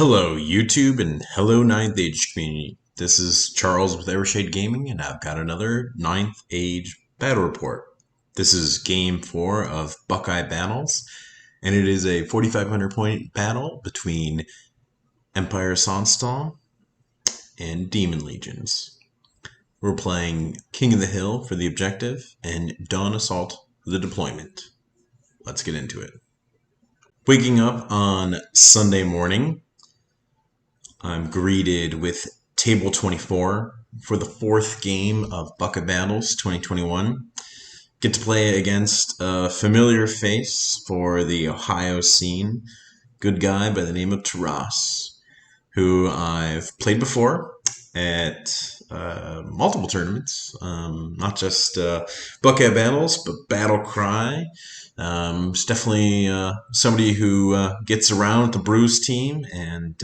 Hello, YouTube, and hello, Ninth Age community. This is Charles with Evershade Gaming, and I've got another Ninth Age battle report. This is Game 4 of Buckeye Battles, and it is a 4,500 point battle between Empire Sonnstahl and Demon Legions. We're playing King of the Hill for the objective, and Dawn Assault for the deployment. Let's get into it. Waking up on Sunday morning, I'm greeted with Table 24 for the fourth game of Buckeye Battles 2021. Get to play against a familiar face for the Ohio scene, good guy by the name of Taras, who I've played before at multiple tournaments, not just Buckeye Battles, but Battle Cry. It's definitely somebody who gets around with the Bruce team and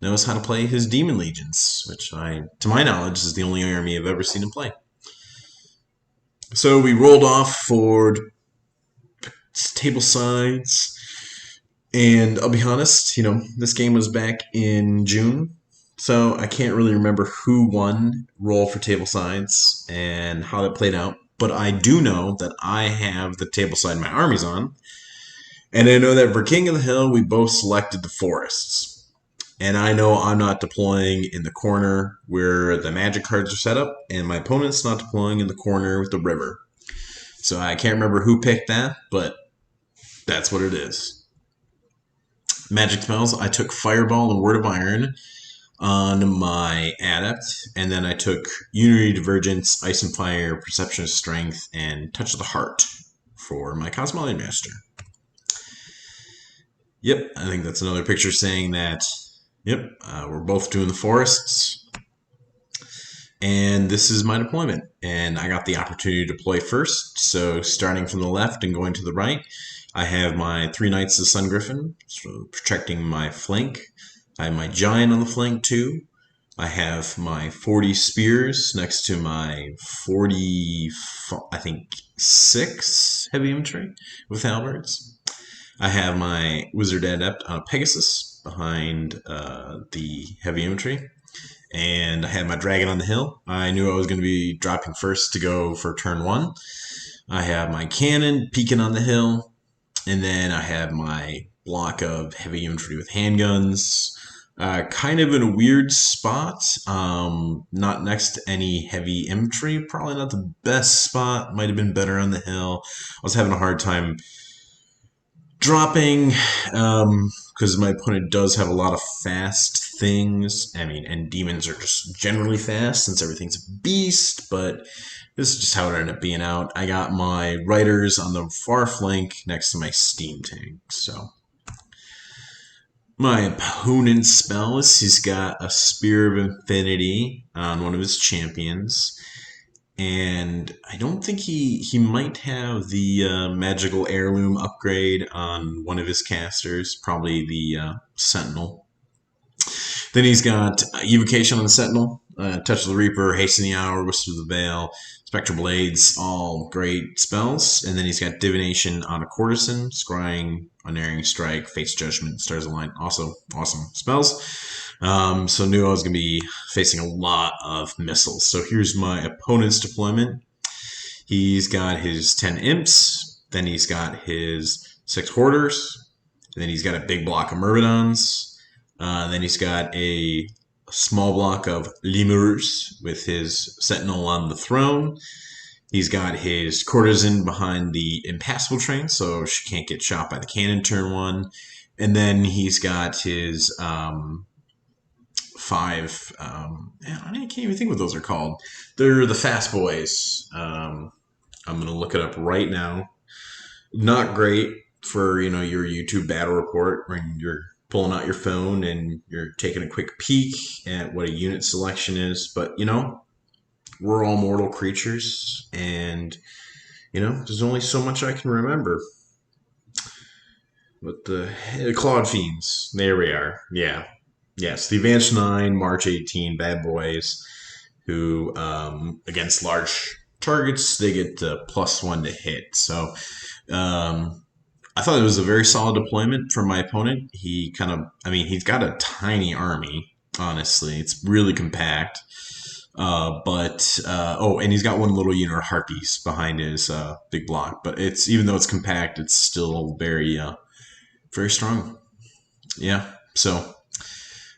knows how to play his Demon Legions, which to my knowledge, is the only army I've ever seen him play. So we rolled off for table sides, and I'll be honest, this game was back in June, so I can't really remember who won roll for table sides and how that played out, but I do know that I have the table side my armies on, and I know that for King of the Hill, we both selected the forests. And I know I'm not deploying in the corner where the magic cards are set up, and my opponent's not deploying in the corner with the river. So I can't remember who picked that, but that's what it is. Magic spells, I took Fireball and Word of Iron on my Adept, and then I took Unity Divergence, Ice and Fire, Perception of Strength, and Touch of the Heart for my Cosmology Master. Yep, I think that's another picture saying that. Yep, we're both doing the forests, and this is my deployment, and I got the opportunity to deploy first, so starting from the left and going to the right, I have my 3 Knights of the Sun Griffin, so protecting my flank. I have my Giant on the flank too. I have my 40 Spears next to my 40, I think, 6 Heavy Infantry with Halberds. I have my Wizard Adept on a Pegasus behind the Heavy Infantry, and I had my Dragon on the Hill. I knew I was going to be dropping first to go for turn 1. I have my Cannon peeking on the hill, and then I have my block of Heavy Infantry with handguns, kind of in a weird spot, not next to any Heavy Infantry, probably not the best spot, might have been better on the hill. I was having a hard time dropping, because my opponent does have a lot of fast things. And demons are just generally fast since everything's a beast, but this is just how it ended up being out. I got my riders on the far flank next to my steam tank, so. My opponent's spells, he's got a Spear of Infinity on one of his champions. And I don't think he might have the magical heirloom upgrade on one of his casters, probably the Sentinel. Then he's got Evocation on the Sentinel, Touch of the Reaper, Hasten the Hour, Whisper of the Veil, Spectral Blades, all great spells. And then he's got Divination on a Courtesan, Scrying, Unerring Strike, Fate's Judgment, Stars Align, also awesome spells. So knew I was going to be facing a lot of missiles. So here's my opponent's deployment. He's got his 10 imps, then he's got his 6 hoarders, and then he's got a big block of myrmidons, then he's got a small block of lemurs with his sentinel on the throne. He's got his courtesan behind the impassable train, so she can't get shot by the cannon turn 1. And then he's got his 5, I can't even think what those are called. They're the fast boys. I'm going to look it up right now. Not great for, your YouTube battle report when you're pulling out your phone and you're taking a quick peek at what a unit selection is. But, we're all mortal creatures, and, there's only so much I can remember. But the Claude Fiends, there we are. Yeah. Yes, the Advanced 9, March 18, bad boys, who, against large targets, they get +1 to hit. So, I thought it was a very solid deployment from my opponent. He kind of, I mean, he's got a tiny army, honestly. It's really compact. Oh, and he's got one little unit of harpies behind his big block. But it's, even though it's compact, it's still very strong. Yeah. So,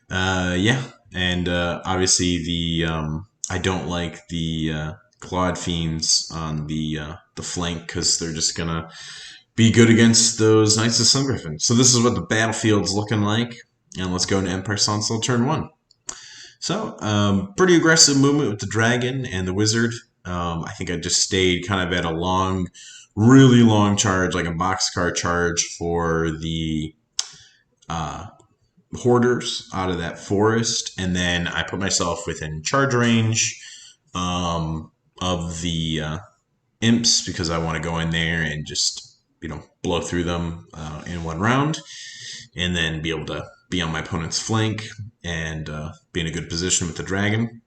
yeah. And obviously, I don't like the Claude Fiends on the flank because they're just gonna be good against those Knights of Sun Griffin. So this is what the battlefield's looking like. And let's go into Empire Sonnstahl turn 1. So, pretty aggressive movement with the Dragon and the Wizard. I think I just stayed kind of at a long, really long charge, like a boxcar charge for the uh, Hoarders out of that forest. And then I put myself within charge range of the Imps because I want to go in there and just, blow through them in one round, and then be able to be on my opponent's flank and be in a good position with the Dragon.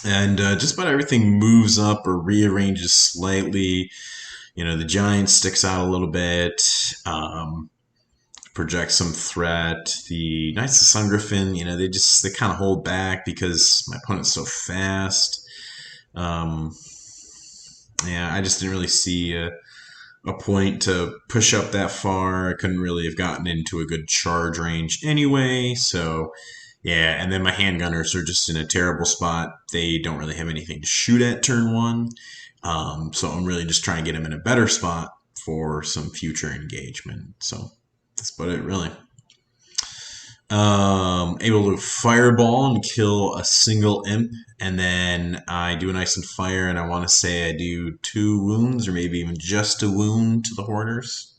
And just about everything moves up or rearranges slightly. The Giant sticks out a little bit, projects some threat. The Knights of Sun Griffin, they kind of hold back because my opponent's so fast. Yeah, I just didn't really see a point to push up that far. I couldn't really have gotten into a good charge range anyway. So, yeah, and then my handgunners are just in a terrible spot. They don't really have anything to shoot at turn 1. So I'm really just trying to get them in a better spot for some future engagement. So that's about it, really. Able to fireball and kill a single imp, and then I do an ice and fire, and I want to say I do 2 wounds, or maybe even just a wound to the Hoarders.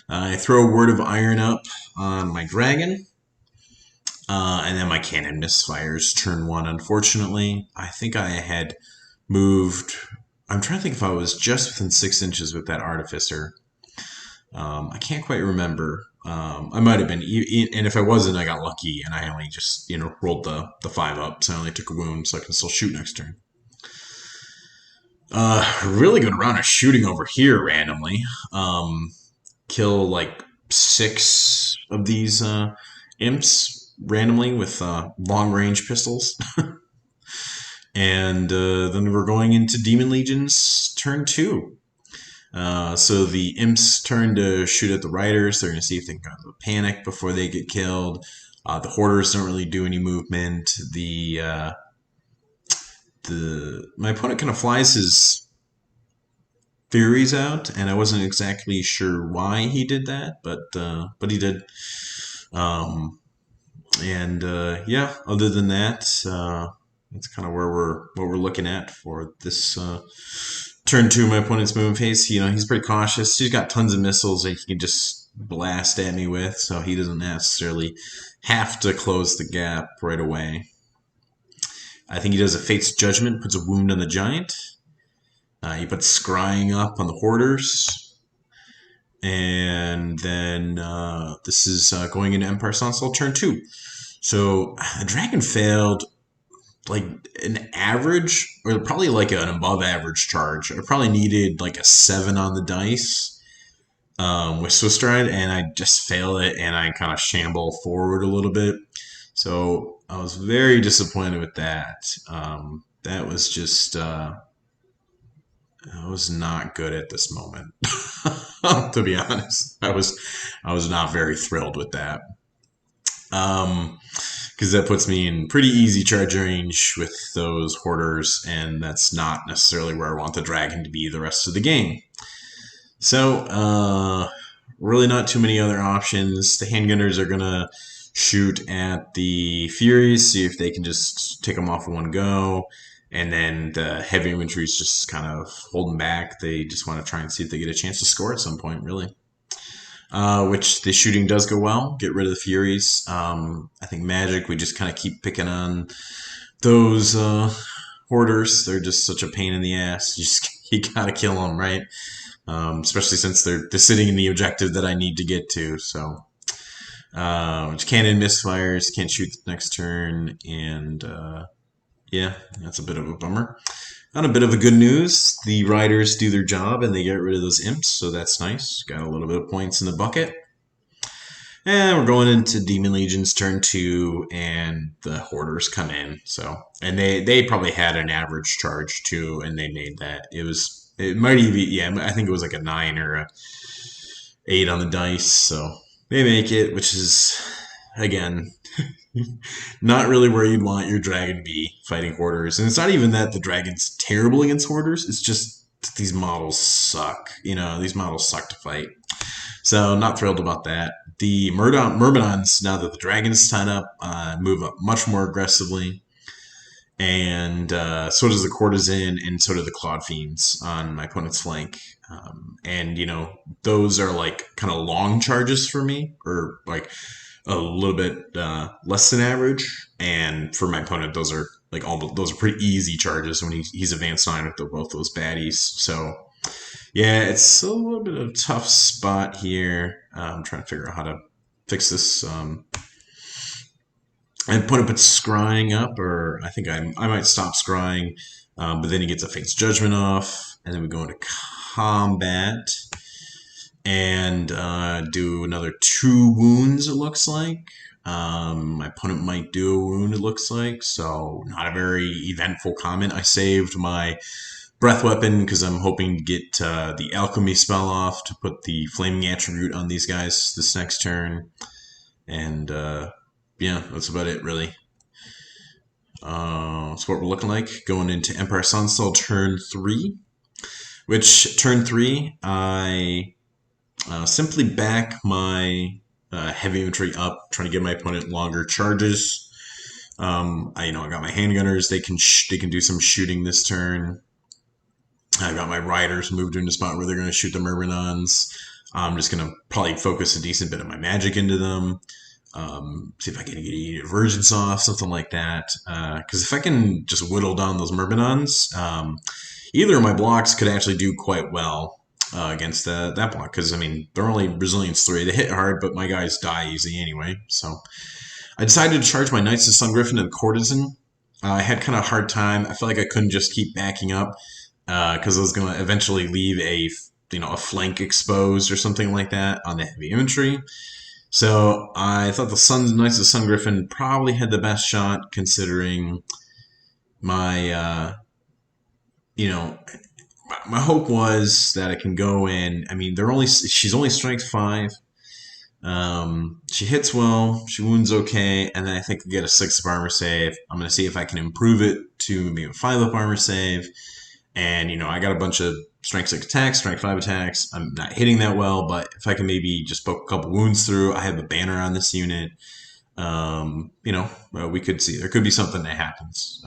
I throw a Word of Iron up on my Dragon, and then my cannon misfires turn 1, unfortunately. I think I had moved, I'm trying to think if I was just within 6 inches with that Artificer. I can't quite remember. I might have been, and if I wasn't, I got lucky, and I only just rolled the 5 up, so I only took a wound, so I can still shoot next turn. Really good round of shooting over here randomly. Kill like 6 of these imps randomly with long range pistols. And then we're going into Demon Legions turn 2. So the imps turn to shoot at the riders. They're going to see if they can kind of panic before they get killed. The Hoarders don't really do any movement. My opponent kind of flies his Furies out, and I wasn't exactly sure why he did that, but he did. Yeah, other than that, that's kind of what we're looking at for this turn 2. My opponent's moving phase. He's pretty cautious. He's got tons of missiles that he can just blast at me with, so he doesn't necessarily have to close the gap right away. I think he does a Fate's Judgment, puts a wound on the Giant. He puts Scrying up on the Hoarders. And then this is going into Empire Sonnstahl turn 2. So the Dragon failed like an average, or probably like an above average charge. I probably needed like a 7 on the dice with Swiss Stride, and I just failed it, and I kind of shamble forward a little bit. So I was very disappointed with that. That was just... I was not good at this moment. To be honest, I was not very thrilled with that. Because that puts me in pretty easy charge range with those Hoarders, and that's not necessarily where I want the Dragon to be the rest of the game. So, really not too many other options. The handgunners are gonna shoot at the Furies, see if they can just take them off in one go. And then the heavy infantry is just kind of holding back. They just want to try and see if they get a chance to score at some point, really. Which the shooting does go well. Get rid of the Furies. I think Magic, we just kind of keep picking on those Hoarders. They're just such a pain in the ass. You gotta kill them, right? Especially since they're sitting in the objective that I need to get to. So, which cannon misfires, can't shoot the next turn, and yeah, that's a bit of a bummer. On a bit of a good news, the riders do their job and they get rid of those imps, so that's nice. Got a little bit of points in the bucket. And we're going into Demon Legion's turn 2, and the Hoarders come in. So, and they probably had an average charge too, and they made that. It might even, yeah, I think it was like a 9 or a 8 on the dice. So they make it, which is again not really where you'd want your dragon to be fighting Hoarders. And it's not even that the dragon's terrible against Hoarders. It's just these models suck. These models suck to fight. So not thrilled about that. The Myrmidons, now that the dragons sign up, move up much more aggressively. And so does the Courtesan, and so do the Clawed Fiends on my opponent's flank. And, those are like kind of long charges for me, or like a little bit less than average. And for my opponent, those are those are pretty easy charges when he's advanced 9 with both those baddies. So yeah, it's a little bit of a tough spot here. I'm trying to figure out how to fix this. I put scrying up, or I think I might stop scrying, but then he gets a Fate's Judgment off, and then we go into combat and do another 2 wounds, it looks like. My opponent might do a wound, it looks like, so not a very eventful comment. I saved my breath weapon because I'm hoping to get the alchemy spell off to put the flaming attribute on these guys this next turn. And yeah, that's about it, really. That's what we're looking like going into Empire Sonnstahl turn 3. Which turn 3, I simply back my heavy infantry up, trying to give my opponent longer charges. I got my handgunners; they can do some shooting this turn. I've got my riders moved into a spot where they're going to shoot the Myrmidons. I'm just going to probably focus a decent bit of my magic into them. See if I can get any divergence off, something like that. Because if I can just whittle down those Myrmidons, either of my blocks could actually do quite well against that block. Because, I mean, they're only Resilience 3. They hit hard, but my guys die easy anyway. So I decided to charge my Knights of Sun Griffin and Courtesan. I had kind of a hard time. I felt like I couldn't just keep backing up because I was going to eventually leave a flank exposed or something like that on the heavy infantry. So I thought the Knights of Sun Griffin probably had the best shot, considering my my hope was that I can go in. I mean, she's only strength 5. She hits well, she wounds okay, and then I think I get a 6 of armor save. I'm going to see if I can improve it to maybe a 5 up armor save. And, I got a bunch of strength 6 attacks, strength 5 attacks. I'm not hitting that well, but if I can maybe just poke a couple wounds through, I have a banner on this unit. We could see. There could be something that happens.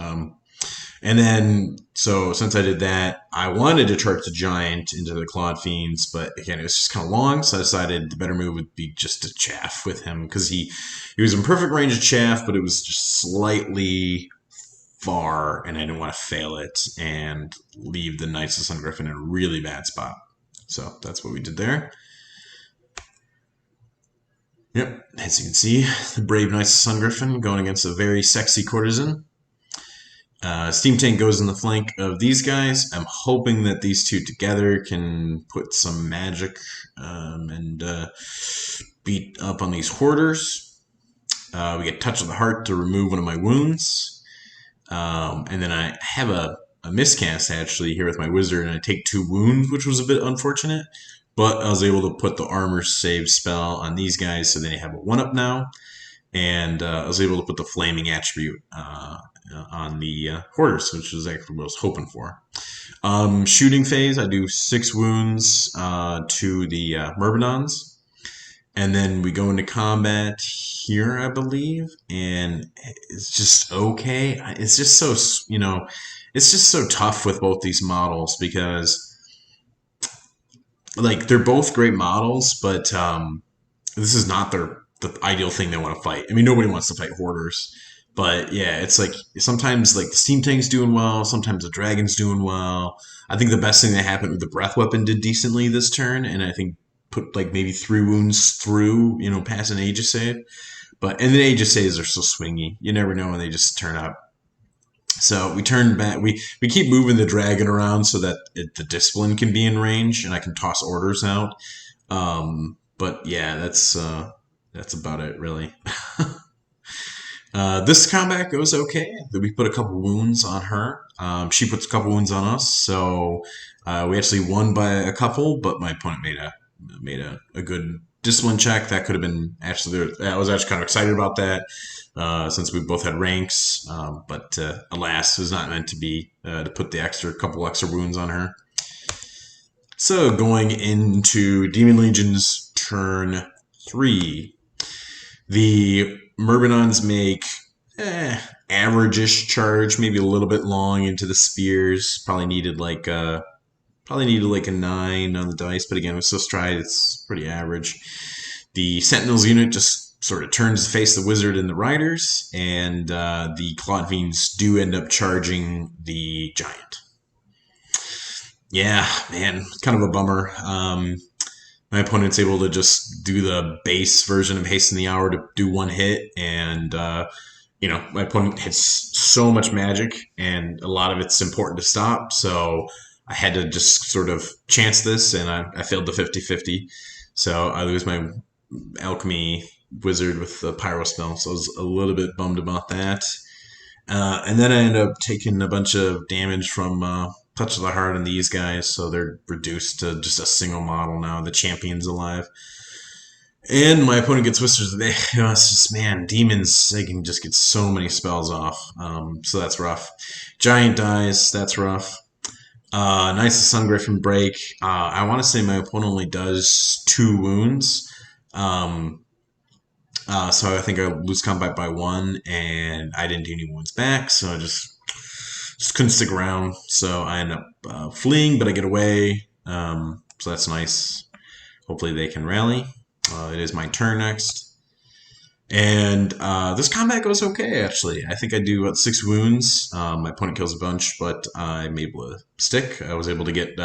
And then, so since I did that, I wanted to charge the Giant into the Clawed Fiends, but again, it was just kind of long, so I decided the better move would be just to chaff with him, because he was in perfect range of chaff, but it was just slightly far, and I didn't want to fail it and leave the Knights of Sun Griffin in a really bad spot. So that's what we did there. Yep, as you can see, the brave Knights of Sun Griffin going against a very sexy Courtesan. Steam Tank goes in the flank of these guys. I'm hoping that these two together can put some magic and beat up on these Hoarders. We get Touch of the Heart to remove one of my wounds. And then I have a miscast actually here with my Wizard, and I take 2 wounds, which was a bit unfortunate. But I was able to put the armor save spell on these guys, so they have a 1-up now. And I was able to put the flaming attribute on the Hoarders, which is actually what I was hoping for. Shooting phase, I do 6 wounds to the Myrmidons. And then we go into combat here, I believe, and it's just okay. It's just so, it's just so tough with both these models, because they're both great models, but this is not the ideal thing they want to fight. I mean, nobody wants to fight Hoarders. But yeah, it's like sometimes the Steam Tank's doing well, sometimes the Dragon's doing well. I think the best thing that happened with the Breath Weapon did decently this turn, and I think put maybe 3 wounds through, past an Aegis save. And the Aegis saves are so swingy. You never know when they just turn up. So we turn back. We keep moving the dragon around so that the discipline can be in range, and I can toss orders out. But yeah, that's about it, really. This combat goes okay. We put a couple wounds on her. She puts a couple wounds on us, so we actually won by a couple. But my opponent made a good discipline check. That could have been actually. I was actually kind of excited about that since we both had ranks. But alas, it was not meant to be to put the couple extra wounds on her. So going into Demon Legion's turn 3. The Myrmidons make average-ish charge, maybe a little bit long into the spears. Probably needed like a 9 on the dice, but again with Swift Stride, it's pretty average. The Sentinels unit just sort of turns to face the wizard and the riders, and the Clawed Fiends do end up charging the giant. Yeah, man, kind of a bummer. My opponent's able to just do the base version of Hasten the Hour to do one hit, and my opponent hits so much magic, and a lot of it's important to stop, so I had to just sort of chance this, and I failed the 50-50, so I lose my alchemy wizard with the pyro spell, so I was a little bit bummed about that. And then I end up taking a bunch of damage from Touch of the Heart and these guys, so they're reduced to just a single model now. The champion's alive. And my opponent gets Whispers of the Day. It's just, man, demons, they can just get so many spells off. So that's rough. Giant dies, that's rough. Nice Sun Griffin break. I want to say my opponent only does 2 wounds. So I think I lose combat by 1, and I didn't do any wounds back, so I just couldn't stick around. So I end up fleeing, but I get away. So that's nice. Hopefully they can rally. It is my turn next. And this combat goes okay, actually. I think I do about 6 wounds. My opponent kills a bunch, but I'm able to stick. I was able to get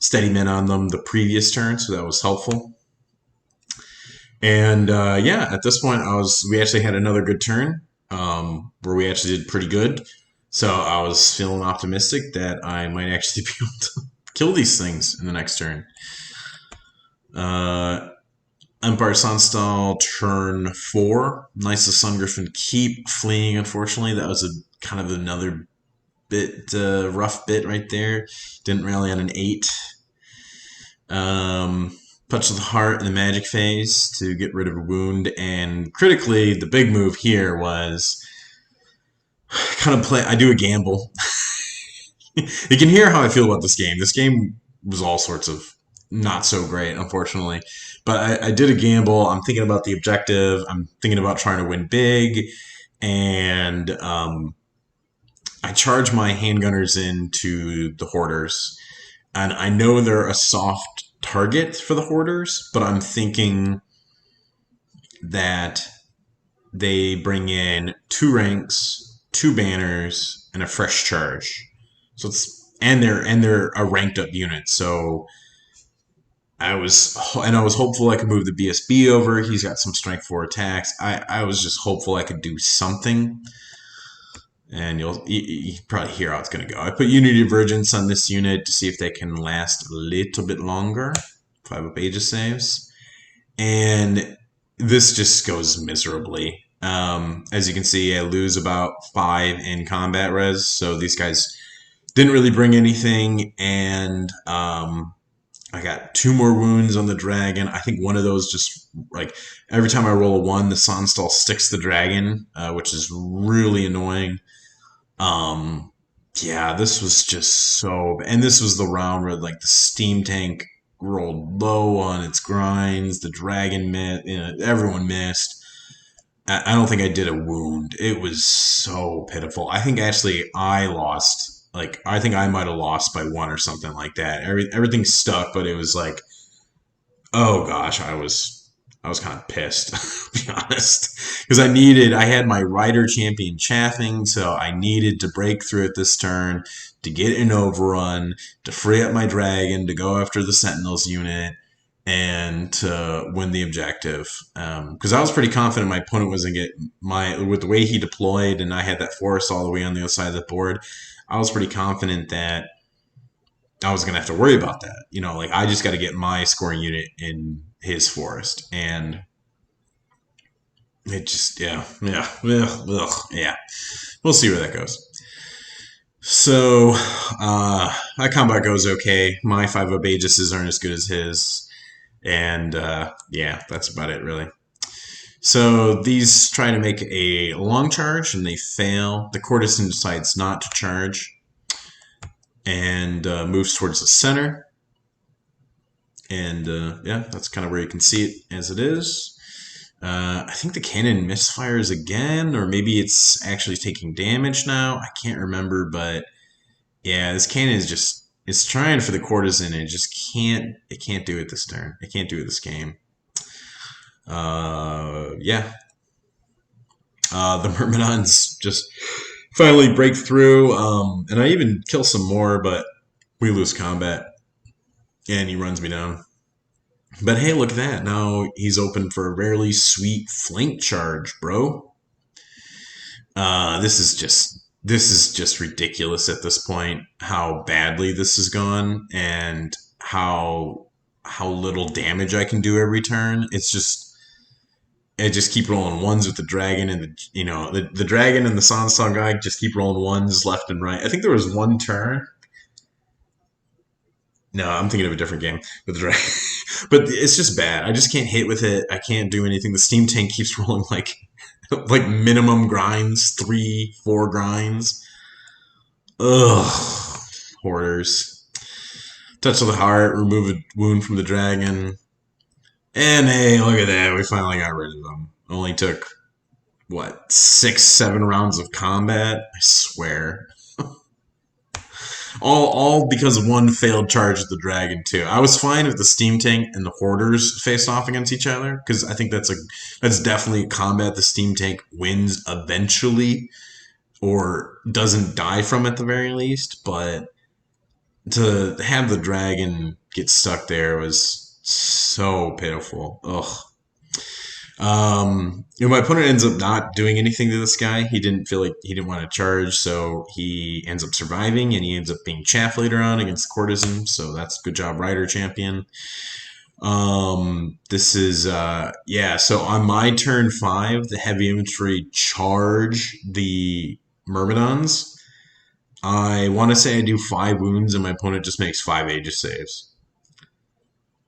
steady men on them the previous turn, so that was helpful. And at this point, we actually had another good turn where we actually did pretty good. So I was feeling optimistic that I might actually be able to kill these things in the next turn. Empire Sonnstahl, turn 4. Nice of Sun Griffin keep fleeing, unfortunately. That was kind of another bit rough bit right there. Didn't rally on an 8. Touch of the Heart in the magic phase to get rid of a wound. And critically, the big move here was I do a gamble. You can hear how I feel about this game. This game was all sorts of not so great, unfortunately. But I did a gamble. I'm thinking about the objective. I'm thinking about trying to win big. And I charge my handgunners into the Hoarders. And I know they're a soft target for the Hoarders, but I'm thinking that they bring in 2 ranks, 2 banners, and a fresh charge. So they're a ranked up unit. So I was hopeful I could move the BSB over. He's got some strength 4 attacks. I was just hopeful I could do something. And you probably hear how it's going to go. I put Unity Divergence on this unit to see if they can last a little bit longer. 5 up Aegis saves. And this just goes miserably. As you can see, I lose about 5 in combat res. So these guys didn't really bring anything. And I got 2 more wounds on the dragon. I think one of those just, like, every time I roll a 1, the Sonnstahl sticks the dragon, which is really annoying. This was just so... And this was the round where, like, the steam tank rolled low on its grinds. The dragon missed. Everyone missed. I don't think I did a wound. It was so pitiful. I think actually I lost. Like, I think I might have lost by 1 or something like that. Everything stuck, but it was like, oh gosh, I was kind of pissed, to be honest, because I had my rider champion chaffing, so I needed to break through it this turn to get an overrun, to free up my dragon, to go after the Sentinels unit, and to win the objective. Because I was pretty confident my opponent was going to get with the way he deployed, and I had that forest all the way on the other side of the board. I was pretty confident that I was going to have to worry about that. Like I just got to get my scoring unit in his forest, and it just yeah. We'll see where that goes. So that combat goes okay. My 5 of Aegises aren't as good as his. And yeah, that's about it, really. So these try to make a long charge, and they fail. The courtesan decides not to charge and moves towards the center. And yeah, that's kind of where you can see it as it is. I think the cannon misfires again, or maybe it's actually taking damage now. I can't remember, but yeah, this cannon is just, it's trying for the courtesan, and it can't do it this turn. It can't do it this game. Yeah. The Myrmidons just finally break through, and I even kill some more, but we lose combat, and he runs me down. But hey, look at that. Now he's open for a rarely sweet flank charge, bro. This is just ridiculous at this point, how badly this has gone, and how little damage I can do every turn. I just keep rolling ones with the dragon, and the dragon and the Sonnstahl guy just keep rolling ones left and right. I think there was one turn. No, I'm thinking of a different game with the dragon. But it's just bad. I just can't hit with it. I can't do anything. The steam tank keeps rolling like minimum grinds, 3, 4 grinds. Ugh. Hoarders. Touch of the heart, remove a wound from the dragon. And hey, look at that. We finally got rid of them. Only took, what, 6, 7 rounds of combat? I swear. all because of one failed charge of the dragon, too. I was fine if the steam tank and the hoarders faced off against each other, because I think that's definitely a combat the steam tank wins eventually, or doesn't die from at the very least. But to have the dragon get stuck there was so pitiful. Ugh. My opponent ends up not doing anything to this guy. He didn't feel like he didn't want to charge, so he ends up surviving, and he ends up being chaff later on against the courtesan. So that's good job, Rider Champion. This is yeah. So on my turn 5, the heavy infantry charge the Myrmidons. I want to say I do 5 wounds, and my opponent just makes 5 Aegis saves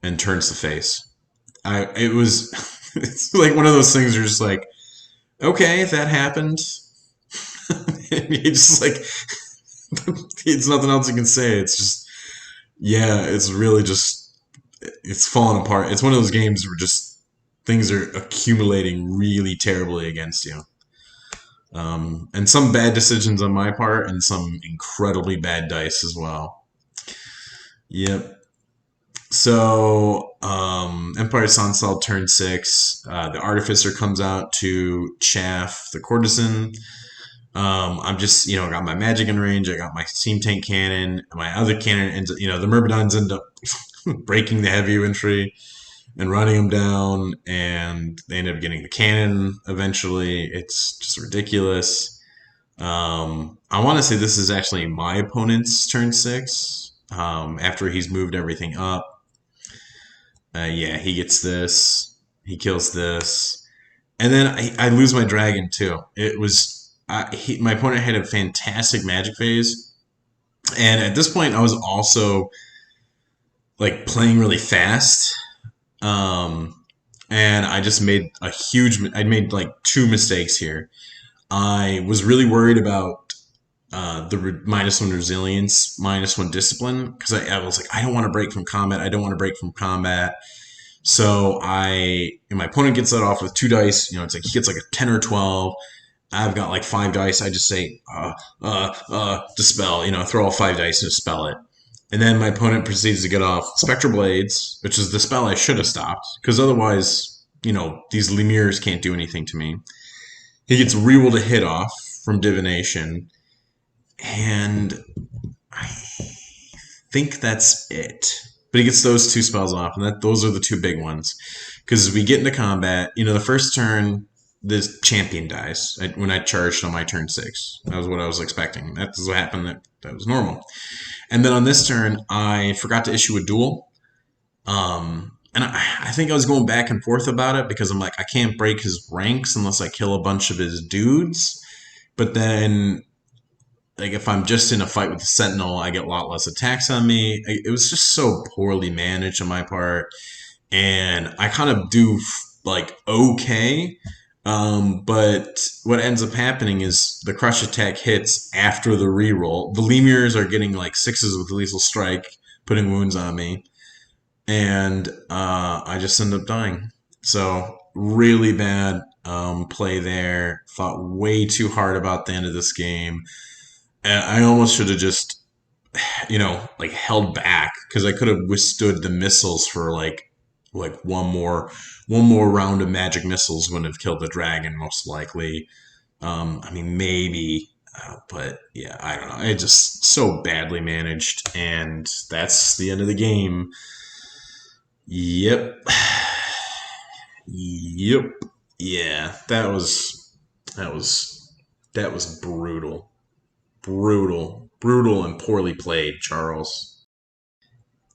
and turns the face. It was it's like one of those things you're just like, okay, that happened. It's just like it's nothing else you can say. It's just, yeah, it's really just, it's falling apart. It's one of those games where just things are accumulating really terribly against you. And some bad decisions on my part, and some incredibly bad dice as well. Yep. So, Empire Sonnstahl turn 6. The Artificer comes out to chaff the courtesan. I'm just, got my magic in range. I got my steam tank cannon. My other cannon ends up, the Myrmidons end up breaking the heavy infantry and running them down, and they end up getting the cannon eventually. It's just ridiculous. I want to say this is actually my opponent's turn 6, after he's moved everything up. Yeah, he gets this. He kills this. And then I lose my dragon, too. It was... my opponent had a fantastic magic phase. And at this point, I was also like playing really fast. And I just made I made like 2 mistakes here. I was really worried about the -1 resilience, -1 discipline, because I was like, I don't want to break from combat. I don't want to break from combat. So my opponent gets that off with 2 dice. It's like he gets like a 10 or 12. I've got like 5 dice. I just say, dispel, throw all 5 dice and dispel it. And then my opponent proceeds to get off Spectral Blades, which is the spell I should have stopped, because otherwise, these Lemirs can't do anything to me. He gets Reroll to hit off from Divination, and I think that's it. But he gets those two spells off, and those are the two big ones. Because we get into combat, the first turn, this champion dies when I charged on my turn 6. That was what I was expecting. That's what happened. That was normal. And then on this turn, I forgot to issue a duel. And I think I was going back and forth about it because I'm like, I can't break his ranks unless I kill a bunch of his dudes. But then, like, if I'm just in a fight with the Sentinel, I get a lot less attacks on me. It was just so poorly managed on my part. And I kind of do, like, okay. But what ends up happening is the crush attack hits after the reroll. The Lemurs are getting, like, 6s with lethal strike, putting wounds on me. And I just end up dying. So really bad play there. Thought way too hard about the end of this game, and I almost should have just, like held back because I could have withstood the missiles for like one more round of magic missiles wouldn't have killed the dragon most likely. I mean maybe. But yeah, I don't know. It just so badly managed, and that's the end of the game. Yep. Yep. Yeah, that was brutal. Brutal. Brutal and poorly played, Charles.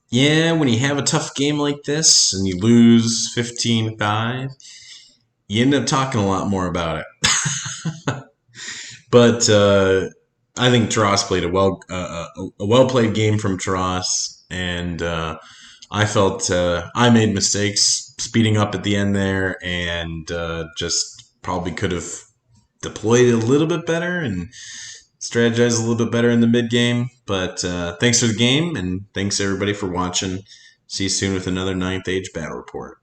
Yeah, when you have a tough game like this and you lose 15-5, you end up talking a lot more about it. But I think Taras played a well played game from Taras, and I felt I made mistakes speeding up at the end there, and just probably could have deployed it a little bit better and strategized a little bit better in the mid game. But thanks for the game, and thanks everybody for watching. See you soon with another Ninth Age Battle Report.